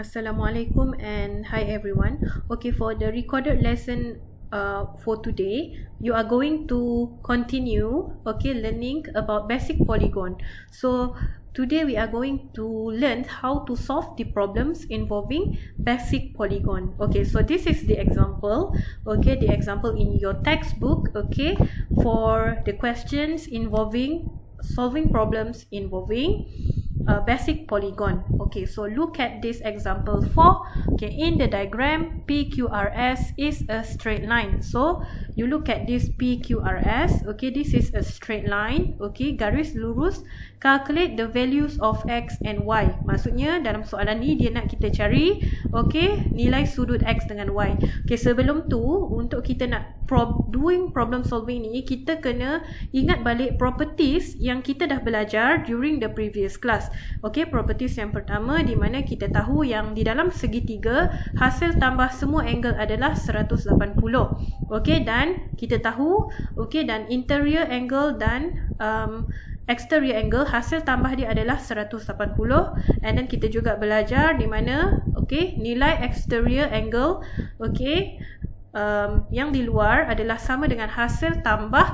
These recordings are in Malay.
Assalamualaikum and hi everyone. Okay, for the recorded lesson for today, you are going to continue learning about basic polygon. So today we are going to learn how to solve the problems involving basic polygon. Okay, so this is the example. Okay, the example in your textbook. Okay, for the questions involving solving problems involving basic polygon. Okay, so look at this example 4. Okay, in the diagram, PQRS is a straight line. So you look at this PQRS. Okay, this is a straight line. Okay, garis lurus. Calculate the values of X and Y. Maksudnya dalam soalan ni dia nak kita cari nilai sudut X dengan Y. Okay, sebelum tu untuk kita nak doing problem solving ni, kita kena ingat balik properties yang kita dah belajar during the previous class. Okay, properties yang pertama di mana kita tahu yang di dalam segitiga hasil tambah semua angle adalah 180. Okay, dan kita tahu dan interior angle dan exterior angle hasil tambah dia adalah 180. And then kita juga belajar di mana nilai exterior angle yang di luar adalah sama dengan hasil tambah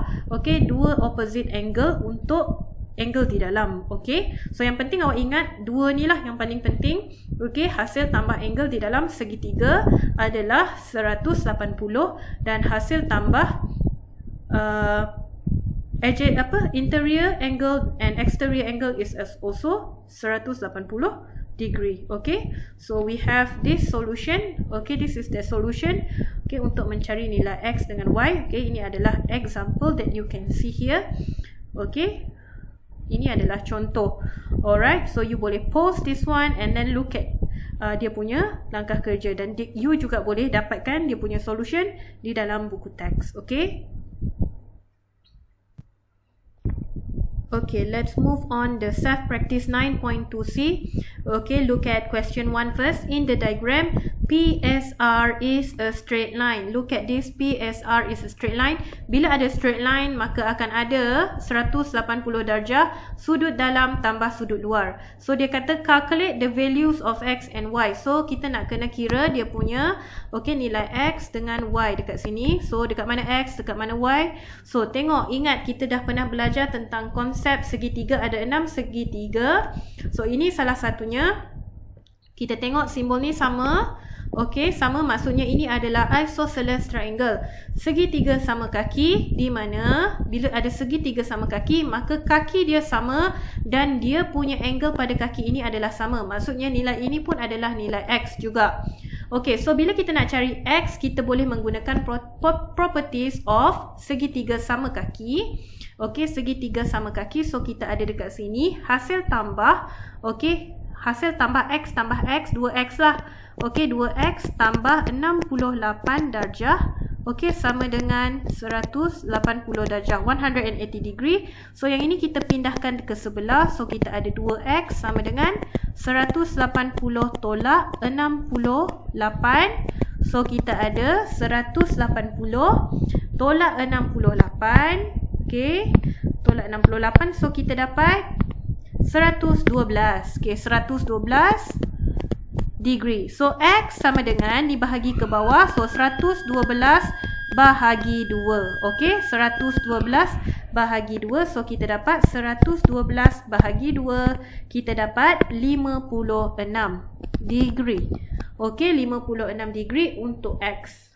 dua opposite angle untuk angle di dalam. So yang penting awak ingat dua ni lah yang paling penting. Hasil tambah angle di dalam segitiga adalah 180 dan hasil tambah interior angle and exterior angle is also 180 degree. So we have this solution. This is the solution untuk mencari nilai X dengan Y. Ini adalah example that you can see here. Ini adalah contoh. Alright, so you boleh pause this one and then look at dia punya langkah kerja, dan you juga boleh dapatkan dia punya solution di dalam buku teks. Okay, let's move on the self practice 9.2c. Look at question 1 first. In the diagram, PSR is a straight line. Look at this, PSR is a straight line. Bila ada straight line, maka akan ada 180 darjah sudut dalam tambah sudut luar. So dia kata calculate the values of X and Y. So kita nak kena kira dia punya nilai X dengan Y dekat sini. So dekat mana X, dekat mana Y. So tengok, ingat kita dah pernah belajar tentang konsep segitiga, ada 6 segitiga. So ini salah satunya. Kita tengok simbol ni sama. Sama, maksudnya ini adalah isosceles triangle. Segitiga sama kaki, di mana bila ada segitiga sama kaki, maka kaki dia sama dan dia punya angle pada kaki ini adalah sama. Maksudnya nilai ini pun adalah nilai X juga. So bila kita nak cari X, kita boleh menggunakan properties of segitiga sama kaki. Segitiga sama kaki. So kita ada dekat sini hasil tambah hasil tambah X tambah X, 2X lah. 2X tambah 68 darjah sama dengan 180 darjah, 180 degree. So yang ini kita pindahkan ke sebelah. So kita ada 2X sama dengan 180 tolak 68. So kita ada 180 tolak 68. Tolak 68. So kita dapat 112. 112 degree. So X sama dengan dibahagi ke bawah. So 112 bahagi 2. 112 bahagi 2. So kita dapat 112 bahagi 2. Kita dapat 56 degree. 56 degree untuk X.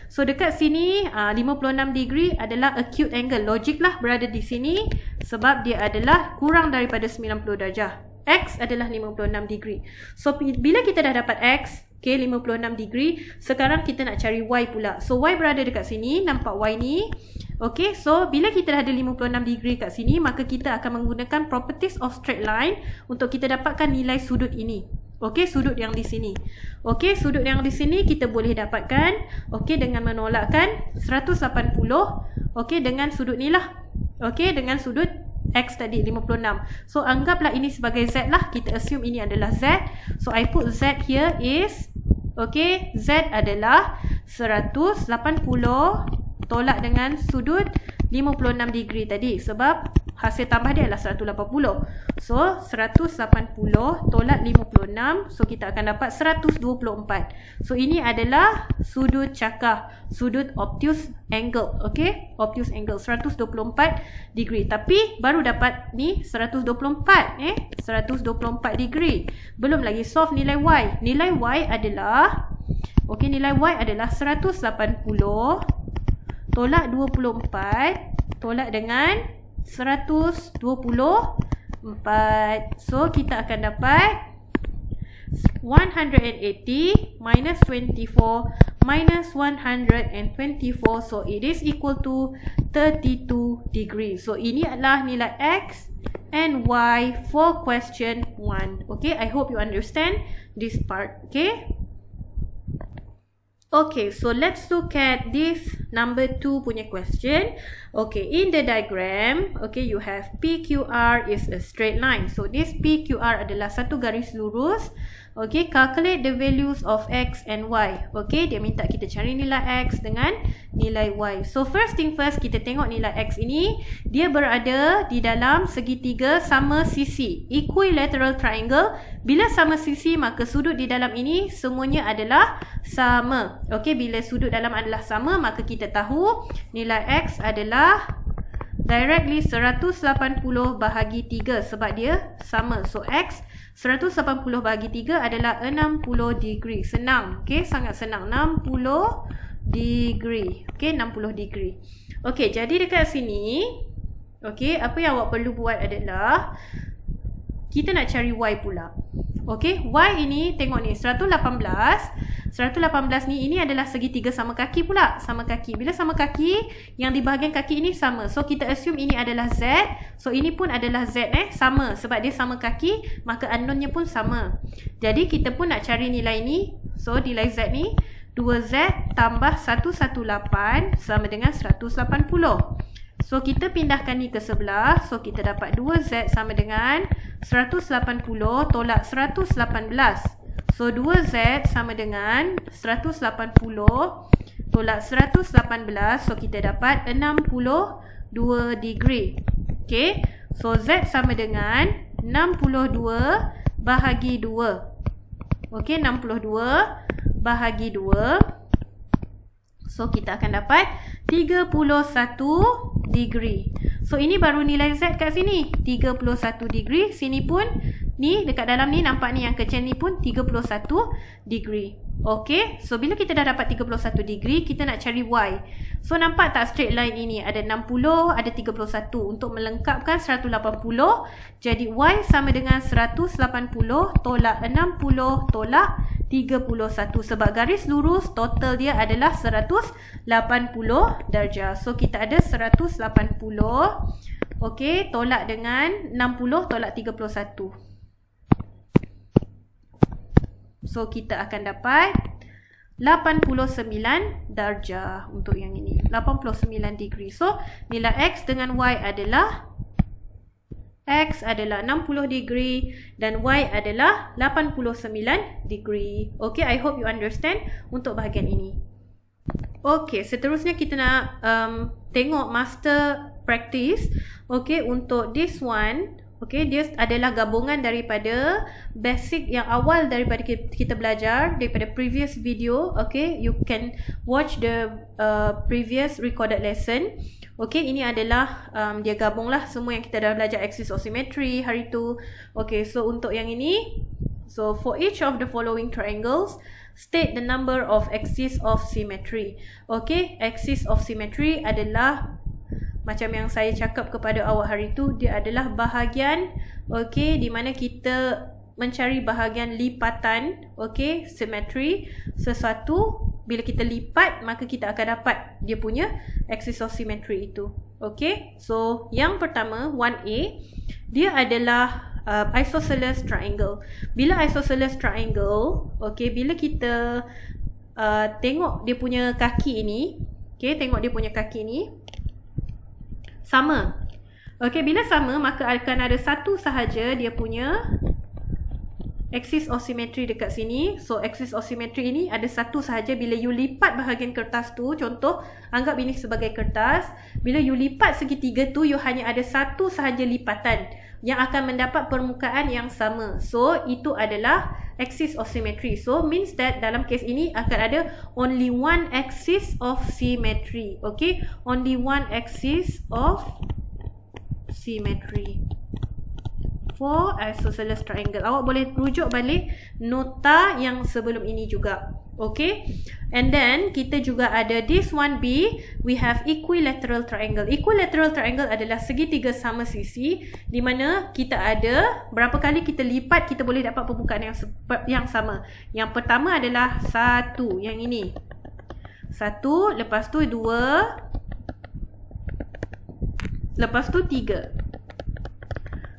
So dekat sini 56 degree adalah acute angle. Logik lah berada di sini sebab dia adalah kurang daripada 90 darjah. X adalah 56 degree. So bila kita dah dapat X 56 degree, sekarang kita nak cari Y pula. So Y berada dekat sini, nampak Y ni. So bila kita dah ada 56 degree kat sini, maka kita akan menggunakan properties of straight line untuk kita dapatkan nilai sudut ini. Sudut yang di sini. Sudut yang di sini kita boleh dapatkan dengan menolakkan 180 dengan sudut ni lah. Dengan sudut X tadi 56. So anggaplah ini sebagai Z lah. Kita assume ini adalah Z. So I put Z here is Z adalah 180 tolak dengan sudut 56 degree tadi, sebab hasil tambah dia adalah 180. So 180 tolak 56. So kita akan dapat 124. So ini adalah sudut cakar, sudut obtuse angle. Okay, obtuse angle 124 degree. Tapi baru dapat ni 124, 124 degree. Belum lagi solve nilai Y. Nilai Y adalah, okay, nilai Y adalah 180 tolak 24 tolak dengan 124. So kita akan dapat 180 minus 24 minus 124. So it is equal to 32 degree. So ini adalah nilai X and Y for question 1. Okay, I hope you understand this part. Okay. Okay, so let's look at this number 2 punya question. Okay, in the diagram, okay, you have PQR is a straight line. So this PQR adalah satu garis lurus. Okay, calculate the values of X and Y. Okay, dia minta kita cari nilai X dengan nilai Y. So first thing first, kita tengok nilai X ini. Dia berada di dalam segitiga sama sisi, equilateral triangle. Bila sama sisi, maka sudut di dalam ini semuanya adalah sama. Okay, bila sudut dalam adalah sama, maka kita tahu nilai X adalah directly 180 bahagi 3 sebab dia sama. So X 180 bahagi 3 adalah 60 degree. Senang. Okay, sangat senang. 60 degree. Okay, 60 degree. Okay, jadi dekat sini, okay, apa yang awak perlu buat adalah kita nak cari Y pula. Okay, Y ini tengok ni 118 ni, ini adalah segitiga sama kaki pula. Sama kaki. Bila sama kaki, yang di bahagian kaki ini sama. So kita assume ini adalah Z. So ini pun adalah Z, sama. Sebab dia sama kaki, maka unknown-nya pun sama. Jadi kita pun nak cari nilai ni. So nilai Z ni 2Z tambah 118 sama dengan 180. So kita pindahkan ni ke sebelah. So kita dapat 2Z sama dengan 180 tolak 118. So 2Z sama dengan 180 tolak 118. So kita dapat 62 degree. Okay, so Z sama dengan 62 bahagi 2. Okay, 62 bahagi 2. So kita akan dapat 31 degree. So ini baru nilai Z kat sini, 31 degree. Sini pun ni dekat dalam ni nampak ni yang kecil ni pun 31 degree. Okay, so bila kita dah dapat 31 degree, kita nak cari Y. So nampak tak straight line ini ada 60, ada 31. Untuk melengkapkan 180, jadi Y sama dengan 180 tolak 60 tolak 31. Sebab garis lurus total dia adalah 180 darjah. So kita ada 180, okay, tolak dengan 60 tolak 31. So kita akan dapat 89 darjah untuk yang ini. 89 degree. So nilai X dengan Y adalah, X adalah 60 degree dan Y adalah 89 degree. Okay, I hope you understand untuk bahagian ini. Okay, seterusnya kita nak tengok master practice. Okay, untuk this one, okay, dia adalah gabungan daripada basic yang awal daripada kita belajar daripada previous video. Okay, you can watch the previous recorded lesson. Okay, ini adalah dia gabunglah semua yang kita dah belajar axis of symmetry hari tu. Okay, so untuk yang ini, so for each of the following triangles, state the number of axis of symmetry. Okay, axis of symmetry adalah macam yang saya cakap kepada awak hari tu, dia adalah bahagian, okay, di mana kita mencari bahagian lipatan, okay, symmetry, sesuatu bila kita lipat maka kita akan dapat dia punya axis of symmetry itu. Okay, so yang pertama 1A, dia adalah isosceles triangle. Bila isosceles triangle, okay, bila kita tengok dia punya kaki ini, okay, tengok dia punya kaki ini sama. Okay, bila sama maka akan ada satu sahaja dia punya axis of symmetry dekat sini. So axis of symmetry ini ada satu sahaja. Bila you lipat bahagian kertas tu, contoh anggap ini sebagai kertas, bila you lipat segitiga tu, you hanya ada satu sahaja lipatan yang akan mendapat permukaan yang sama. So itu adalah axis of symmetry. So means that dalam kes ini akan ada only one axis of symmetry. Okay, only one axis of symmetry for isosceles triangle. Awak boleh rujuk balik nota yang sebelum ini juga. Okay, and then kita juga ada this one B, we have equilateral triangle. Equilateral triangle adalah segitiga sama sisi di mana kita ada berapa kali kita lipat kita boleh dapat permukaan yang sama. Yang pertama adalah 1, yang ini 1, lepas tu 2, lepas tu 3.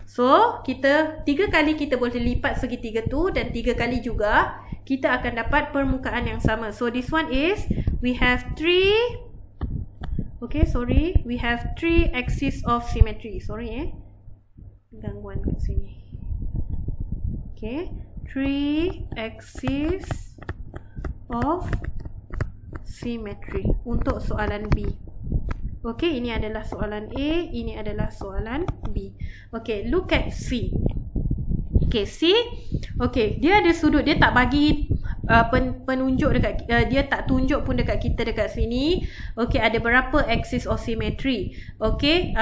So, 3 kali kita boleh lipat segitiga tu dan 3 kali juga kita akan dapat permukaan yang sama. So, this one is, we have 3, we have 3 axis of symmetry. Gangguan kat sini. Okay, 3 axis of symmetry untuk soalan B. Okay, ini adalah soalan A, ini adalah soalan B. Okay, look at C. Okay, C. Okay, dia ada sudut, dia tak bagi penunjuk dekat, dia tak tunjuk pun dekat kita dekat sini. Okay, ada berapa axis of symmetry. Okay,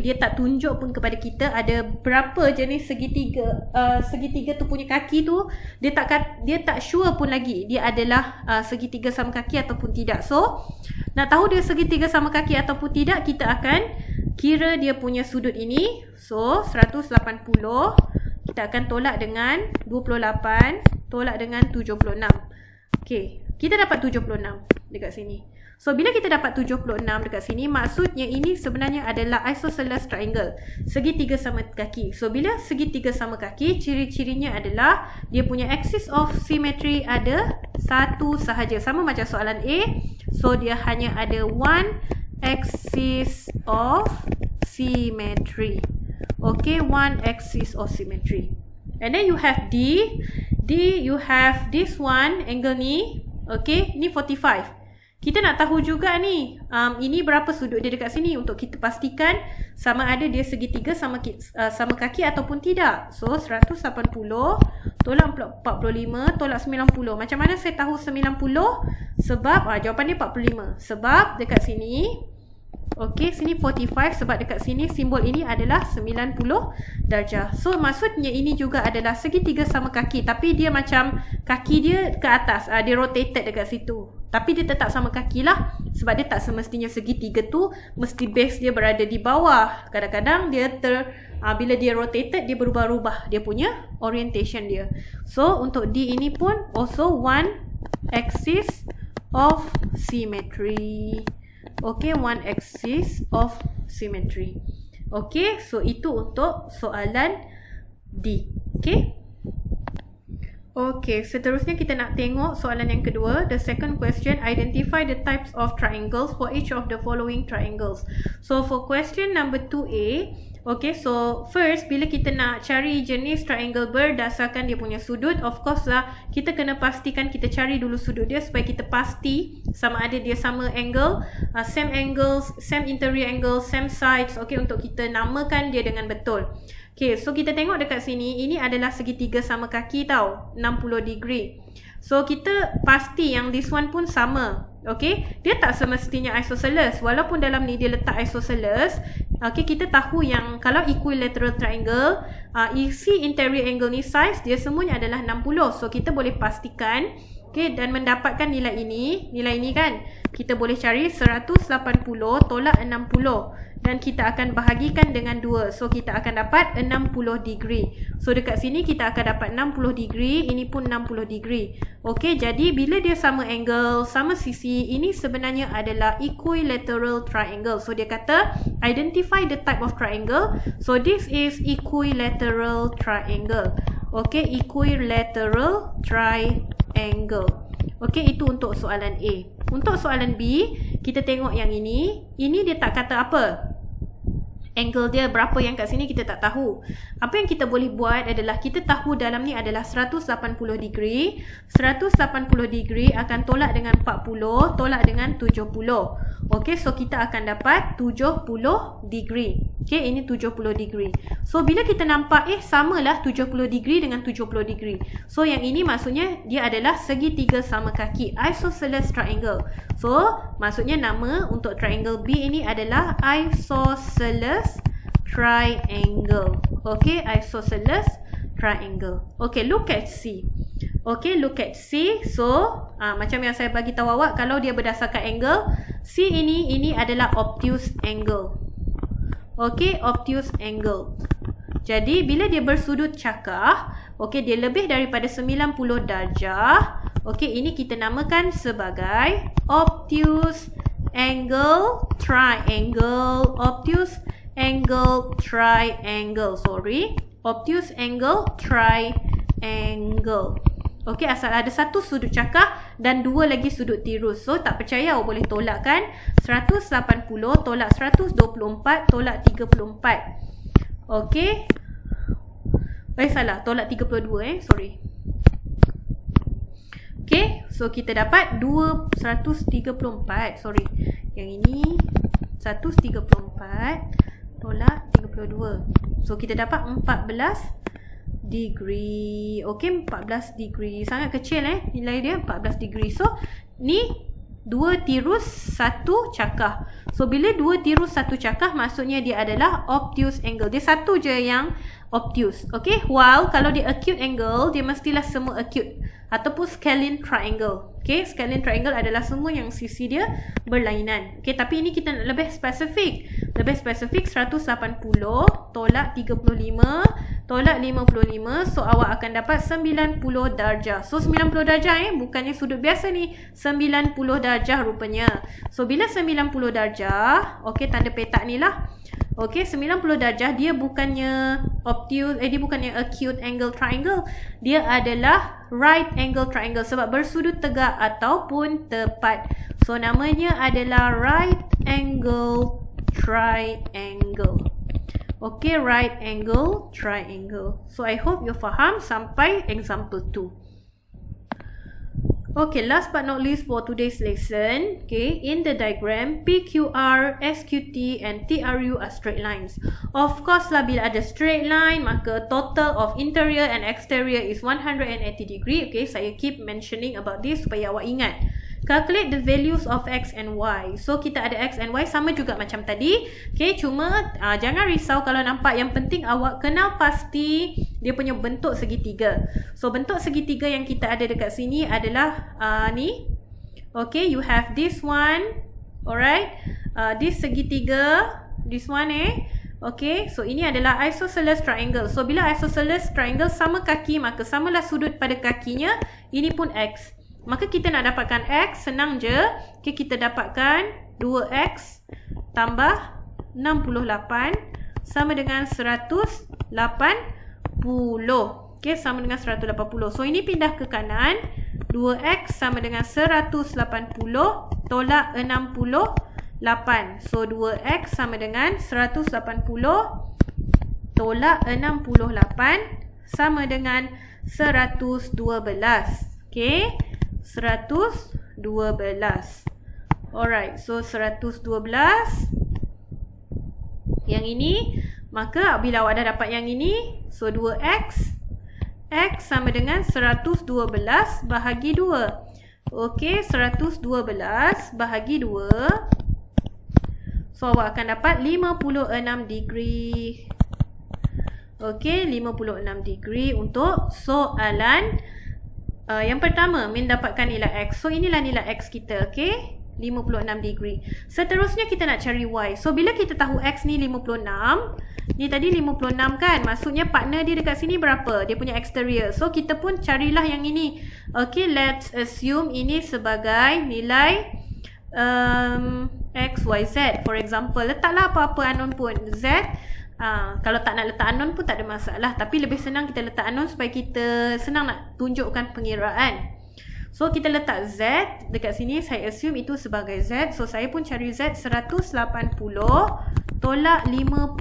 dia tak tunjuk pun kepada kita ada berapa jenis segitiga. Segitiga tu punya kaki tu, dia tak sure pun lagi dia adalah segitiga sama kaki ataupun tidak. So, nak tahu dia segitiga sama kaki ataupun tidak, kita akan kira dia punya sudut ini. So, 180. Kita akan tolak dengan 28, tolak dengan 76. Okay, kita dapat 76 dekat sini. So, bila kita dapat 76 dekat sini, maksudnya ini sebenarnya adalah isosceles triangle, segitiga sama kaki. So, bila segitiga sama kaki, ciri-cirinya adalah dia punya axis of symmetry ada satu sahaja. Sama macam soalan A. So, dia hanya ada one axis of symmetry. Okay, one axis of symmetry. And then you have D. D, you have this one, angle ni. Okay, ni 45. Kita nak tahu juga ni, ini berapa sudut dia dekat sini untuk kita pastikan sama ada dia segitiga sama kaki ataupun tidak. So, 180 tolak 45 tolak 90. Macam mana saya tahu 90? Sebab, jawapan dia 45. Sebab dekat sini, okay, sini 45, sebab dekat sini simbol ini adalah 90 darjah. So, maksudnya ini juga adalah segitiga sama kaki. Tapi dia macam kaki dia ke atas, dia rotated dekat situ. Tapi dia tetap sama kaki lah. Sebab dia tak semestinya segitiga tu mesti base dia berada di bawah. Kadang-kadang dia bila dia rotated, dia berubah-ubah dia punya orientation dia. So, untuk D ini pun also one axis of symmetry. Okay, one axis of symmetry. Okay, so itu untuk soalan D. Okay. Okay, seterusnya kita nak tengok soalan yang kedua. The second question, identify the types of triangles for each of the following triangles. So, for question number 2A, okay, so first, bila kita nak cari jenis triangle berdasarkan dia punya sudut, of course lah, kita kena pastikan kita cari dulu sudut dia supaya kita pasti sama ada dia sama angle, same angles, same interior angles, same sides, okay, untuk kita namakan dia dengan betul. Okay, so kita tengok dekat sini, ini adalah segitiga sama kaki tau, 60 degree. So, kita pasti yang this one pun sama. Okay, dia tak semestinya isosceles. Walaupun dalam ni dia letak isosceles, okay, kita tahu yang kalau equilateral triangle, isi interior angle ni size dia semuanya adalah 60. So, kita boleh pastikan, okay, dan mendapatkan nilai ini kan, kita boleh cari 180 tolak 60. Dan kita akan bahagikan dengan 2. So, kita akan dapat 60 degree. So, dekat sini kita akan dapat 60 degree. Ini pun 60 degree. Okey, jadi bila dia sama angle, sama sisi, ini sebenarnya adalah equilateral triangle. So, dia kata, identify the type of triangle. So, this is equilateral triangle. Okey, equilateral triangle. Okey, itu untuk soalan A. Untuk soalan B, kita tengok yang ini. Ini dia tak kata apa. Angle dia berapa yang kat sini kita tak tahu. Apa yang kita boleh buat adalah kita tahu dalam ni adalah 180 degree. 180 degree akan tolak dengan 40, tolak dengan 70. Okey, so kita akan dapat 70 degree. Okey, ini 70 degree. So bila kita nampak samalah 70 degree dengan 70 degree. So yang ini maksudnya dia adalah segitiga sama kaki, isosceles triangle. So maksudnya nama untuk triangle B ini adalah isosceles triangle. Okay, isosceles triangle. Okay, look at C. Okay, look at C. So macam yang saya bagi tahu awak, kalau dia berdasarkan angle, C ini adalah obtuse angle. Okay, obtuse angle. Jadi bila dia bersudut cakah, okay, dia lebih daripada 90 darjah. Okay, ini kita namakan sebagai obtuse angle triangle. Obtuse angle triangle. Sorry, obtuse angle triangle. Okay, asal ada satu sudut cakah dan dua lagi sudut tirus. So tak percaya awak boleh tolak kan. 180 tolak 124 tolak 34. Okay. Salah, tolak 32 sorry. Okay, so kita dapat 134. Sorry, yang ini 134 tolak 32. So kita dapat 14 degree. Okay, 14 degree. Sangat kecil nilai dia 14 degree. So ni 2 tirus 1 cakah. So bila 2 tirus 1 cakah, maksudnya dia adalah obtuse angle. Dia satu je yang obtuse. Okay, while kalau dia acute angle, dia mestilah semua acute. Ataupun scalene triangle. Okay, scalene triangle adalah semua yang sisi dia berlainan. Okay, tapi ini kita nak lebih spesifik. Lebih spesifik, 180 tolak 35 tolak 55. So awak akan dapat 90 darjah. So 90 darjah bukannya sudut biasa ni. 90 darjah rupanya. So bila 90 darjah, okay, tanda petak ni lah. Okay, 90 darjah dia bukannya obtuse, dia bukannya acute angle triangle. Dia adalah right angle triangle sebab bersudut tegak ataupun tepat. So namanya adalah right angle triangle. Okay, right angle triangle. So I hope you faham sampai example 2. Okay, last but not least for today's lesson, okay, in the diagram, PQR, SQT and TRU are straight lines. Of course lah, bila ada straight line, maka total of interior and exterior is 180 degree. Okay, saya keep mentioning about this supaya awak ingat. Calculate the values of X and Y. So kita ada X and Y sama juga macam tadi. Okay, cuma jangan risau kalau nampak. Yang penting awak kenal pasti dia punya bentuk segitiga. So bentuk segitiga yang kita ada dekat sini adalah ni. Okay, you have this one. Alright, this segitiga, this one okay, so ini adalah isosceles triangle. So bila isosceles triangle sama kaki, maka samalah sudut pada kakinya. Ini pun X. Maka kita nak dapatkan X, senang je. Okay, kita dapatkan 2X tambah 68 sama dengan 180. Okay, sama dengan 180. So ini pindah ke kanan. 2X sama dengan 180 tolak 68. So 2X sama dengan 180 tolak 68 sama dengan 112. Okay, 112. Alright, so 112 yang ini. Maka bila awak dah dapat yang ini, so 2X, X sama dengan 112 bahagi 2. Okey, 112 bahagi 2. So awak akan dapat 56 degree. Okey, 56 degree untuk soalan yang pertama, mendapatkan nilai X. So inilah nilai X kita, okey? 56 degree. Seterusnya kita nak cari Y. So bila kita tahu X ni 56, ni tadi 56 kan? Maksudnya partner dia dekat sini berapa? Dia punya exterior. So kita pun carilah yang ini. Okey, let's assume ini sebagai nilai X, Y, Z. For example, letaklah apa-apa unknown pun. Z. Kalau tak nak letak unknown pun tak ada masalah. Tapi lebih senang kita letak unknown supaya kita senang nak tunjukkan pengiraan. So kita letak Z dekat sini, saya assume itu sebagai Z. So saya pun cari Z 180 tolak 56.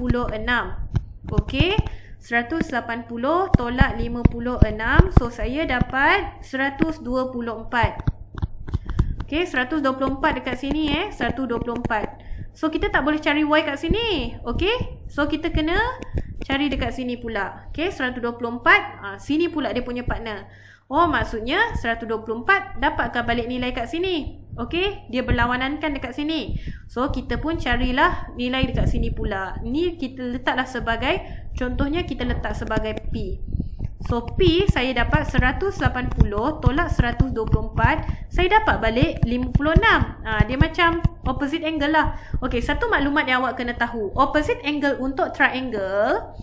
Okey, 180 tolak 56. So saya dapat 124. Okey, 124 dekat sini 124. So kita tak boleh cari Y kat sini. Okey, so kita kena cari dekat sini pula. Okey, 124, sini pula dia punya partner. Oh, maksudnya 124 dapatkan balik nilai kat sini. Okey, dia berlawanankan dekat sini. So kita pun carilah nilai dekat sini pula. Ni kita letaklah sebagai, contohnya kita letak sebagai P. So P saya dapat 180 tolak 124. Saya dapat balik 56. Dia macam opposite angle lah. Okey, satu maklumat yang awak kena tahu. Opposite angle untuk triangle,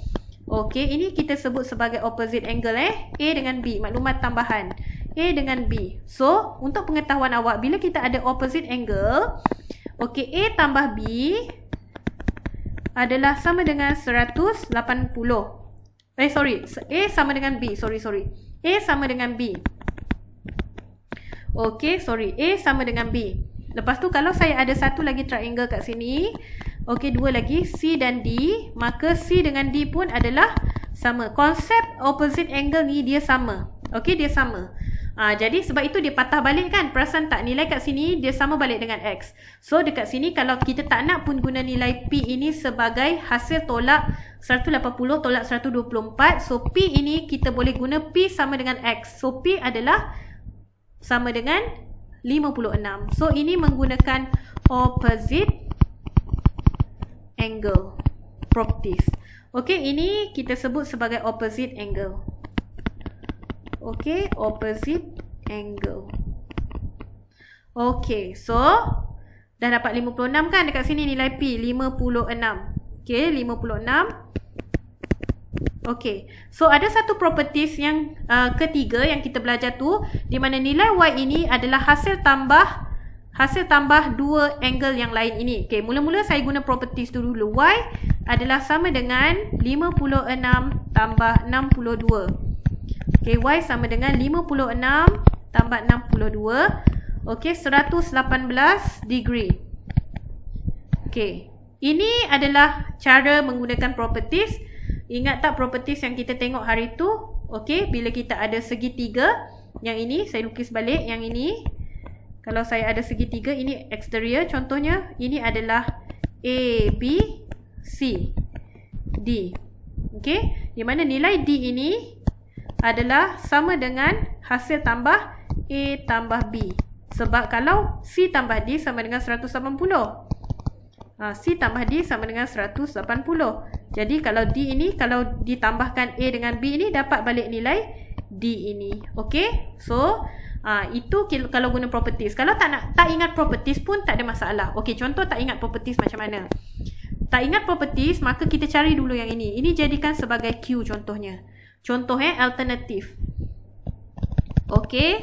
okey, ini kita sebut sebagai opposite angle A dengan B. Maklumat tambahan, A dengan B. So untuk pengetahuan awak, bila kita ada opposite angle, okey, A tambah B adalah sama dengan 180. A sama dengan B. A sama dengan B. Okey, A sama dengan B. Lepas tu kalau saya ada satu lagi triangle kat sini, okey, dua lagi, C dan D, maka C dengan D pun adalah sama. Konsep opposite angle ni dia sama. Okey, dia sama. Jadi sebab itu dia patah balik kan. Perasan tak, nilai kat sini dia sama balik dengan X. So dekat sini kalau kita tak nak pun guna nilai P ini sebagai hasil tolak 180 tolak 124. So P ini kita boleh guna P sama dengan X. So P adalah sama dengan 56. So ini menggunakan opposite angle properties. Okey, ini kita sebut sebagai opposite angle. Okey, opposite angle. Okey, so dah dapat 56 kan dekat sini nilai P, 56. Okey, 56. Okey, so ada satu properties yang ketiga yang kita belajar tu, di mana nilai Y ini adalah hasil tambah dua angle yang lain ini. Okey, mula-mula saya guna properties tu dulu. Y adalah sama dengan 56 tambah 62. Okey, Y sama dengan 56 tambah 62. Okey, 118 degree. Okey, ini adalah cara menggunakan properties. Ingat tak properties yang kita tengok hari tu? Okey, bila kita ada segitiga, yang ini saya lukis balik, yang ini. Kalau saya ada segitiga, ini exterior contohnya, ini adalah A, B, C, D. Okey, di mana nilai D ini adalah sama dengan hasil tambah A tambah B. Sebab kalau C tambah D sama dengan 180. C tambah D sama dengan 180. Jadi kalau D ini, kalau ditambahkan A dengan B ini, dapat balik nilai D ini. Okey, so itu kalau guna properties. Kalau tak ingat properties pun tak ada masalah. Okey, contoh tak ingat properties macam mana? Tak ingat properties, maka kita cari dulu yang ini. Ini jadikan sebagai Q contohnya. Contohnya alternative. Okay,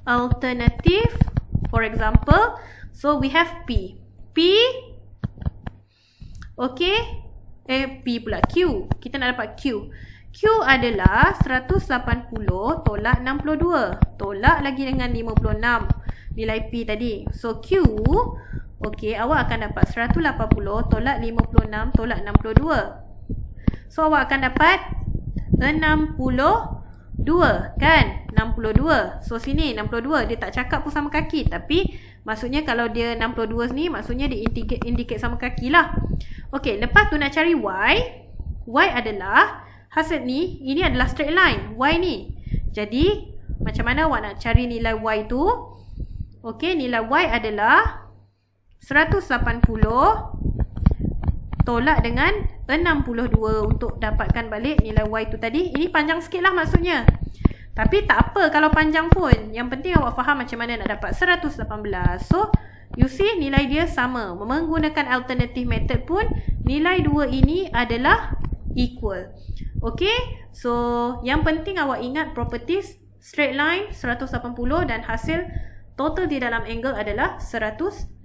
alternative. For example, so we have P. Okay, P pula Q. Kita nak dapat Q. Q adalah 180 tolak 62. Tolak lagi dengan 56. Nilai P tadi. So Q, okay, awak akan dapat 180 tolak 56 tolak 62. So awak akan dapat 62 kan, 62. So sini 62, dia tak cakap pun sama kaki, tapi maksudnya kalau dia 62 ni, maksudnya dia indicate sama kaki lah. Okey, lepas tu nak cari Y. Y adalah hasil ni, ini adalah straight line Y ni. Jadi macam mana awak nak cari nilai Y tu? Okey, nilai Y adalah 180 tolak dengan 62 untuk dapatkan balik nilai Y tu tadi. Ini panjang sikit lah maksudnya, tapi tak apa kalau panjang pun. Yang penting awak faham macam mana nak dapat 118. So you see nilai dia sama. Menggunakan alternative method pun nilai 2 ini adalah equal. Okay, so yang penting awak ingat properties straight line 180 dan hasil total di dalam angle adalah 180.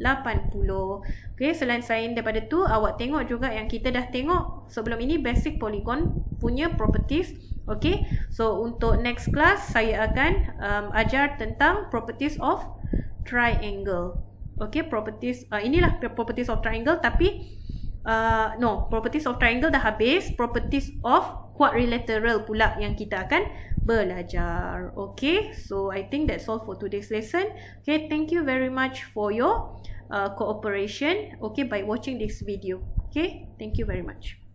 Okay, selain daripada tu, awak tengok juga yang kita dah tengok sebelum ini, basic polygon punya properties. Okay, so untuk next class saya akan ajar tentang properties of triangle. Okay, properties inilah properties of triangle, tapi no, properties of triangle dah habis. Properties of quadrilateral pula yang kita akan belajar. Okay, so I think that's all for today's lesson. Okay, thank you very much for your cooperation, okay, by watching this video. Okay, thank you very much.